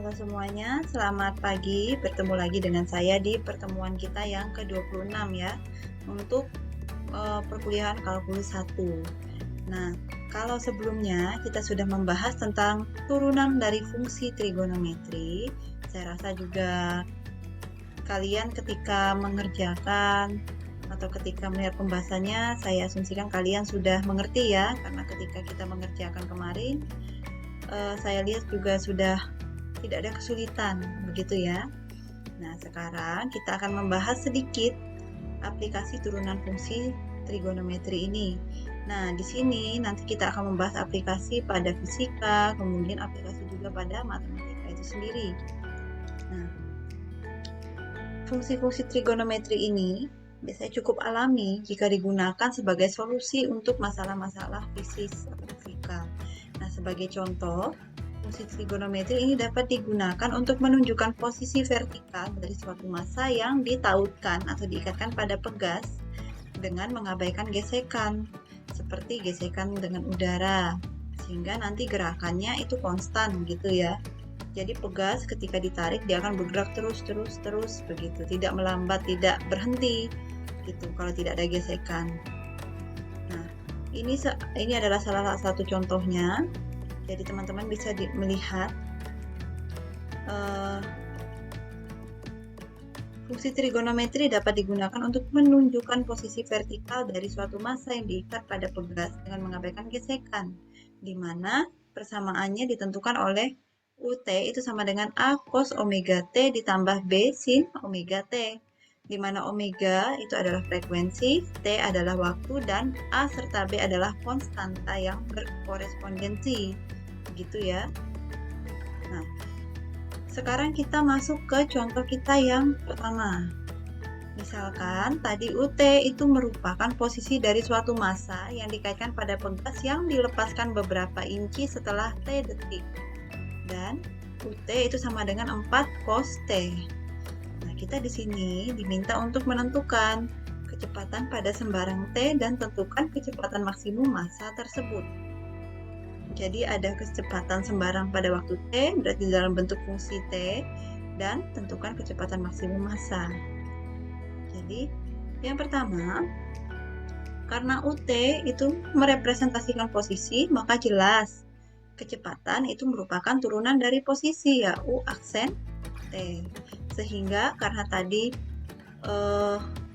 Halo semuanya, selamat pagi. Bertemu lagi dengan saya di pertemuan kita yang ke-26 ya, untuk perkuliahan kalkulus 1. Nah, kalau sebelumnya kita sudah membahas tentang turunan dari fungsi trigonometri, saya rasa juga kalian ketika mengerjakan atau ketika melihat pembahasannya, saya asumsikan kalian sudah mengerti ya, karena ketika kita mengerjakan kemarin, saya lihat juga sudah tidak ada kesulitan, begitu ya. Nah, sekarang kita akan membahas sedikit aplikasi turunan fungsi trigonometri ini. Nah, di sini nanti kita akan membahas aplikasi pada fisika, kemudian aplikasi juga pada matematika itu sendiri. Nah, fungsi-fungsi trigonometri ini biasanya cukup alami jika digunakan sebagai solusi untuk masalah-masalah fisik atau fisika. Nah, sebagai contoh, fungsi trigonometri ini dapat digunakan untuk menunjukkan posisi vertikal dari suatu massa yang ditautkan atau diikatkan pada pegas dengan mengabaikan gesekan, seperti gesekan dengan udara, sehingga nanti gerakannya itu konstan gitu ya. Jadi pegas ketika ditarik dia akan bergerak terus begitu, tidak melambat, tidak berhenti gitu kalau tidak ada gesekan. Nah, ini adalah salah satu contohnya. Jadi teman-teman bisa melihat fungsi trigonometri dapat digunakan untuk menunjukkan posisi vertikal dari suatu massa yang diikat pada pegas dengan mengabaikan gesekan, di mana persamaannya ditentukan oleh UT itu sama dengan A cos omega T ditambah B sin omega T, di mana omega itu adalah frekuensi, T adalah waktu, dan A serta B adalah konstanta yang berkorespondensi. Gitu ya. Nah, sekarang kita masuk ke contoh kita yang pertama. Misalkan tadi UT itu merupakan posisi dari suatu massa yang dikaitkan pada pegas yang dilepaskan beberapa inci setelah T detik. Dan UT itu sama dengan 4 cos T. Nah, kita di sini diminta untuk menentukan kecepatan pada sembarang T dan tentukan kecepatan maksimum massa tersebut. Jadi ada kecepatan sembarang pada waktu T, berarti dalam bentuk fungsi T, dan tentukan kecepatan maksimum massa. Jadi yang pertama, karena UT itu merepresentasikan posisi, maka jelas kecepatan itu merupakan turunan dari posisi, ya U aksen T. Sehingga karena tadi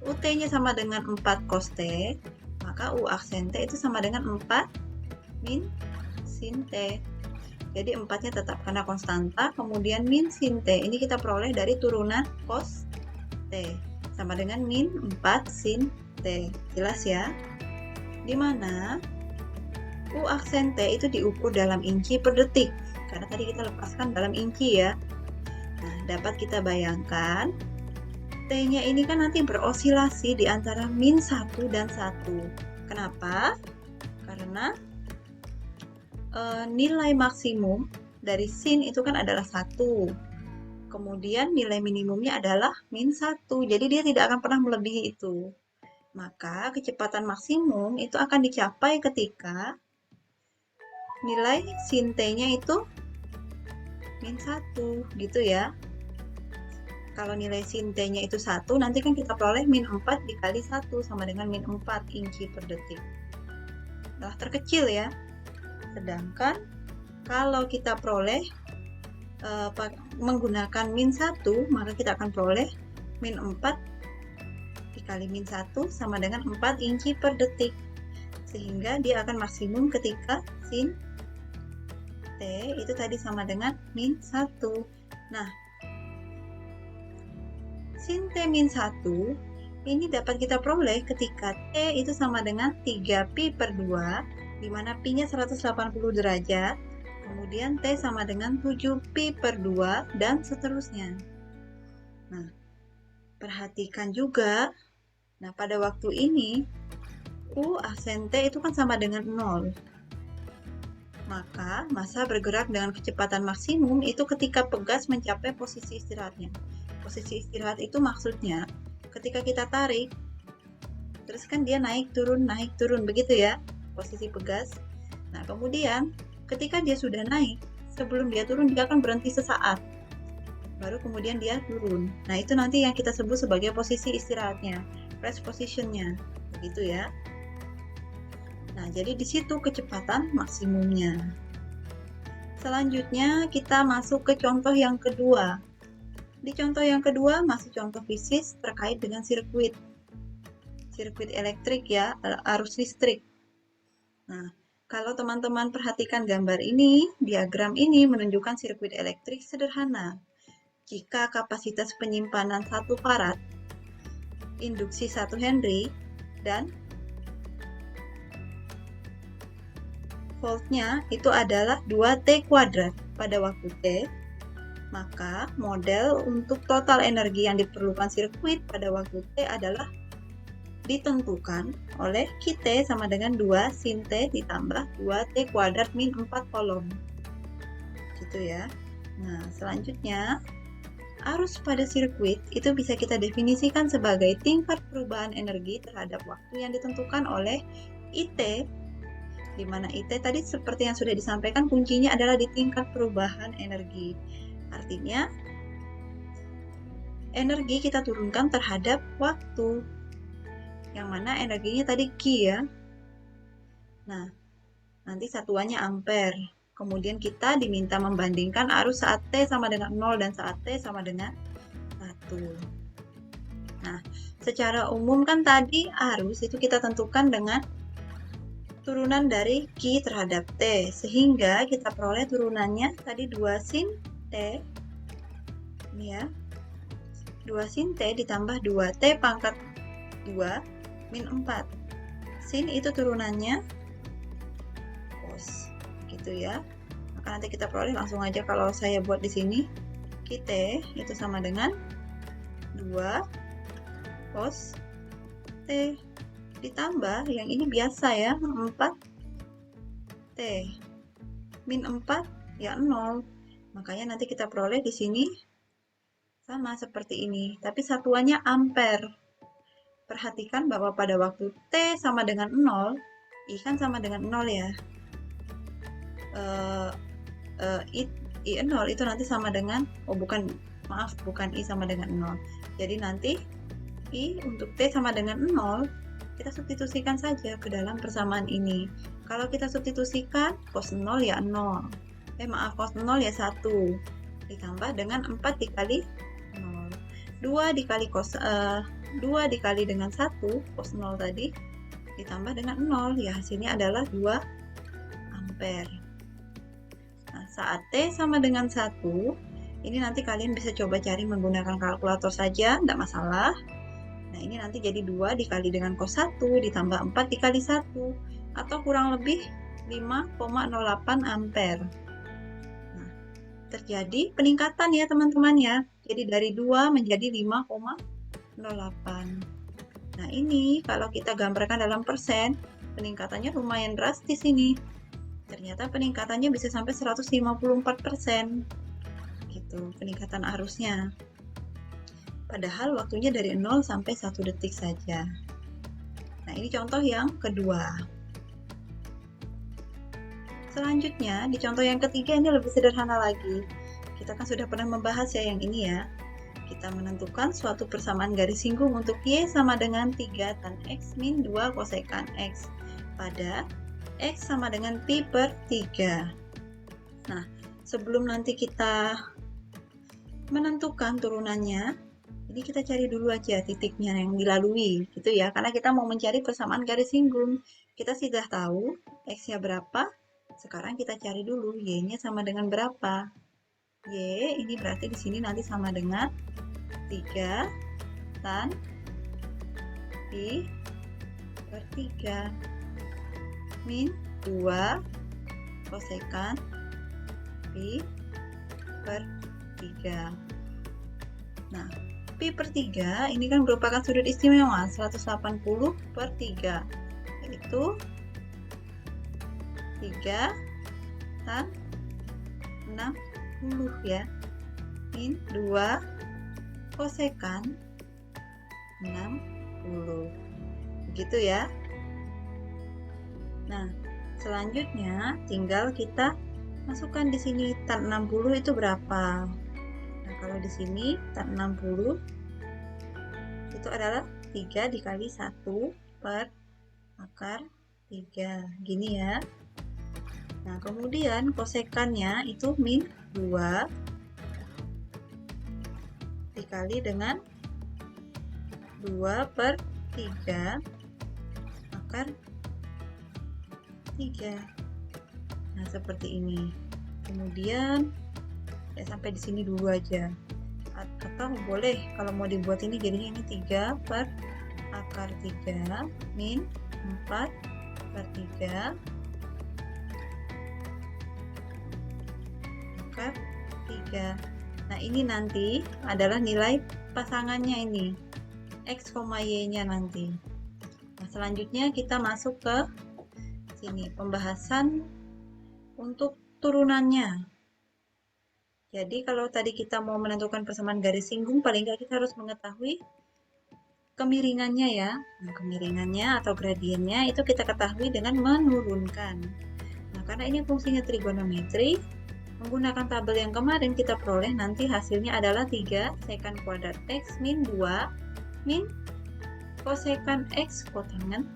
UT-nya sama dengan 4 cos T, maka U aksen T itu sama dengan 4 min sin T. Jadi 4-nya tetap karena konstanta, kemudian min sin T. Ini kita peroleh dari turunan cos T. Sama dengan min 4 sin T. Jelas ya? Dimana U aksen T itu diukur dalam inci per detik. Karena tadi kita lepaskan dalam inci ya. Nah, dapat kita bayangkan T-nya ini kan nanti berosilasi di antara min 1 dan 1. Kenapa? Karena nilai maksimum dari sin itu kan adalah 1. Kemudian nilai minimumnya adalah min 1. Jadi dia tidak akan pernah melebihi itu. Maka kecepatan maksimum itu akan dicapai ketika nilai sin T-nya itu min 1. Gitu ya. Kalau nilai sin T-nya itu 1, nanti kan kita peroleh min 4 dikali 1 sama dengan min 4 inci per detik. Nah, terkecil ya. Sedangkan kalau kita peroleh menggunakan min 1, maka kita akan peroleh min 4 dikali min 1 sama dengan 4 inci per detik. Sehingga dia akan maksimum ketika sin T itu tadi sama dengan min 1. Nah, sin T min 1 ini dapat kita peroleh ketika T itu sama dengan 3 pi per 2, di mana pi-nya 180 derajat, kemudian T sama dengan 7 pi per 2, dan seterusnya. Nah, perhatikan juga, nah pada waktu ini, U aksen T itu kan sama dengan 0. Maka, massa bergerak dengan kecepatan maksimum itu ketika pegas mencapai posisi istirahatnya. Posisi istirahat itu maksudnya, ketika kita tarik, terus kan dia naik turun, begitu ya, posisi pegas. Nah, kemudian ketika dia sudah naik sebelum dia turun dia akan berhenti sesaat, baru kemudian dia turun. Nah, itu nanti yang kita sebut sebagai posisi istirahatnya, rest positionnya, begitu ya. Nah, jadi di situ kecepatan maksimumnya. Selanjutnya kita masuk ke contoh yang kedua. Di contoh yang kedua masih contoh fisik terkait dengan sirkuit elektrik ya, arus listrik. Nah, kalau teman-teman perhatikan gambar ini, diagram ini menunjukkan sirkuit elektrik sederhana. Jika kapasitas penyimpanan 1 farad, induksi 1 Henry, dan voltnya itu adalah 2T kuadrat pada waktu T, maka model untuk total energi yang diperlukan sirkuit pada waktu T adalah ditentukan oleh QT sama dengan 2 sin T ditambah 2T kuadrat min 4 kolom. Gitu ya. Nah, selanjutnya, arus pada sirkuit itu bisa kita definisikan sebagai tingkat perubahan energi terhadap waktu yang ditentukan oleh IT, di mana IT tadi seperti yang sudah disampaikan kuncinya adalah di tingkat perubahan energi. Artinya, energi kita turunkan terhadap waktu, yang mana energinya tadi Q ya. Nah, nanti satuannya ampere. Kemudian kita diminta membandingkan arus saat T sama dengan 0 dan saat T sama dengan 1. Nah, secara umum kan tadi arus itu kita tentukan dengan turunan dari Q terhadap T, sehingga kita peroleh turunannya tadi 2 sin T, ini ya, 2 sin T ditambah 2T pangkat 2 min 4. Sin itu turunannya cos, gitu ya. Maka nanti kita peroleh langsung aja kalau saya buat di sini, Q-T itu sama dengan 2 cos T ditambah yang ini biasa ya, 4T min 4 ya 0. Makanya nanti kita peroleh di sini sama seperti ini, tapi satuannya ampere. Perhatikan bahwa pada waktu T sama dengan 0, I kan sama dengan 0 ya. I 0 itu nanti sama dengan, bukan I sama dengan 0. Jadi nanti I untuk T sama dengan 0, kita substitusikan saja ke dalam persamaan ini. Kalau kita substitusikan, cos 0 ya 0. Cos 0 ya 1. Ditambah dengan 4 dikali 0. 2 dikali cos 2 dikali dengan 1, cos 0 tadi, ditambah dengan 0, ya hasilnya adalah 2 ampere. Nah, saat T sama dengan 1, ini nanti kalian bisa coba cari menggunakan kalkulator saja, tidak masalah. Nah, ini nanti jadi 2 dikali dengan cos 1, ditambah 4 dikali 1, atau kurang lebih 5,08 ampere. Nah, terjadi peningkatan ya teman-teman ya. Jadi dari 2 menjadi 5,08. Nah, ini kalau kita gambarkan dalam persen, peningkatannya lumayan drastis ini. Ternyata peningkatannya bisa sampai 154%. Gitu, peningkatan arusnya. Padahal waktunya dari 0 sampai 1 detik saja. Nah, ini contoh yang kedua. Selanjutnya, di contoh yang ketiga ini lebih sederhana lagi. Kita kan sudah pernah membahas ya yang ini ya. Kita menentukan suatu persamaan garis singgung untuk Y sama dengan 3 tan X min 2 kosekan X pada X sama dengan Pi per 3. Nah, sebelum nanti kita menentukan turunannya, ini kita cari dulu aja titiknya yang dilalui, gitu ya. Karena kita mau mencari persamaan garis singgung. Kita sudah tahu X-nya berapa, sekarang kita cari dulu Y-nya sama dengan berapa. Y ini berarti di sini nanti sama dengan 3 tan Pi per 3 min 2 kosekan Pi per 3. Nah, Pi per 3 ini kan merupakan sudut istimewa 180 per 3, yaitu 3 tan 60 ya, min 2 kosekan 60. Begitu ya. Nah, selanjutnya tinggal kita Masukkan di sini tan 60 itu berapa? Nah, kalau di sini tan 60 itu adalah 3 dikali 1 per akar 3. Gini ya. Nah, kemudian kosekannya itu min 2 dikali dengan 2 per 3 akar 3. Nah, seperti ini. Kemudian ya sampai di sini dulu aja. Atau boleh kalau mau dibuat ini jadinya ini 3 per akar 3 min 4 per 3 akar 3. Nah, ini nanti adalah nilai pasangannya ini, X, Y-nya nanti. Nah, selanjutnya kita masuk ke sini, pembahasan untuk turunannya. Jadi kalau tadi kita mau menentukan persamaan garis singgung, paling nggak kita harus mengetahui kemiringannya ya. Nah, kemiringannya atau gradiennya itu kita ketahui dengan menurunkan. Nah, karena ini fungsinya trigonometri, menggunakan tabel yang kemarin kita peroleh nanti hasilnya adalah 3 sekan kuadrat X min 2 min kosekan X kotangan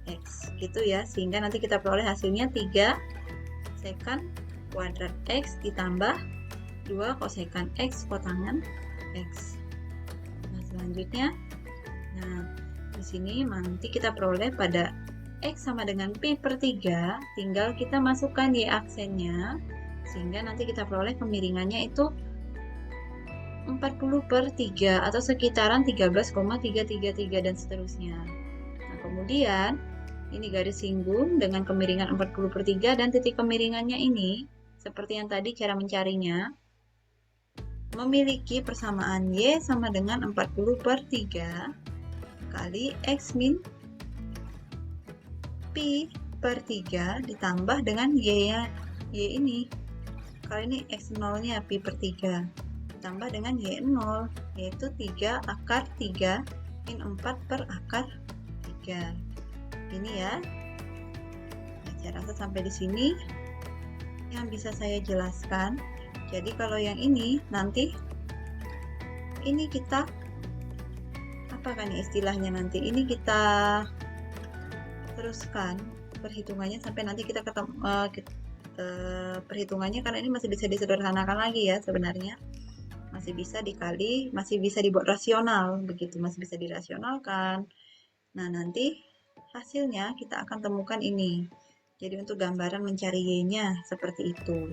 X. Gitu ya, sehingga nanti kita peroleh hasilnya 3 sekan kuadrat X ditambah 2 kosekan X kotangan X. Nah, selanjutnya, di sini nanti kita peroleh pada X sama dengan Pi per 3, tinggal kita masukkan Y aksennya, sehingga nanti kita peroleh kemiringannya itu 40 per 3 atau sekitaran 13,333 dan seterusnya. Nah, kemudian ini garis singgung dengan kemiringan 40 per 3 dan titik kemiringannya ini, seperti yang tadi cara mencarinya, memiliki persamaan Y sama dengan 40 per 3 kali X min Pi per 3 ditambah dengan Y ini. Kali ini X0-nya Pi per 3 ditambah dengan Y0, yaitu 3 akar 3 min 4 per akar 3. Ini ya. Nah, saya rasa sampai di sini yang bisa saya jelaskan. Jadi kalau yang ini nanti ini kita apa kan istilahnya nanti ini kita teruskan perhitungannya sampai nanti kita ketemu perhitungannya, karena ini masih bisa disederhanakan lagi ya sebenarnya, masih bisa dikali, masih bisa dibuat rasional begitu, masih bisa dirasionalkan. Nah, nanti hasilnya kita akan temukan ini. Jadi untuk gambaran mencari Y-nya seperti itu.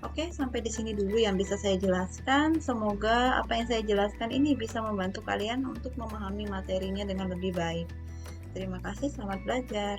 Oke, sampai di sini dulu yang bisa saya jelaskan. Semoga apa yang saya jelaskan ini bisa membantu kalian untuk memahami materinya dengan lebih baik. Terima kasih, selamat belajar.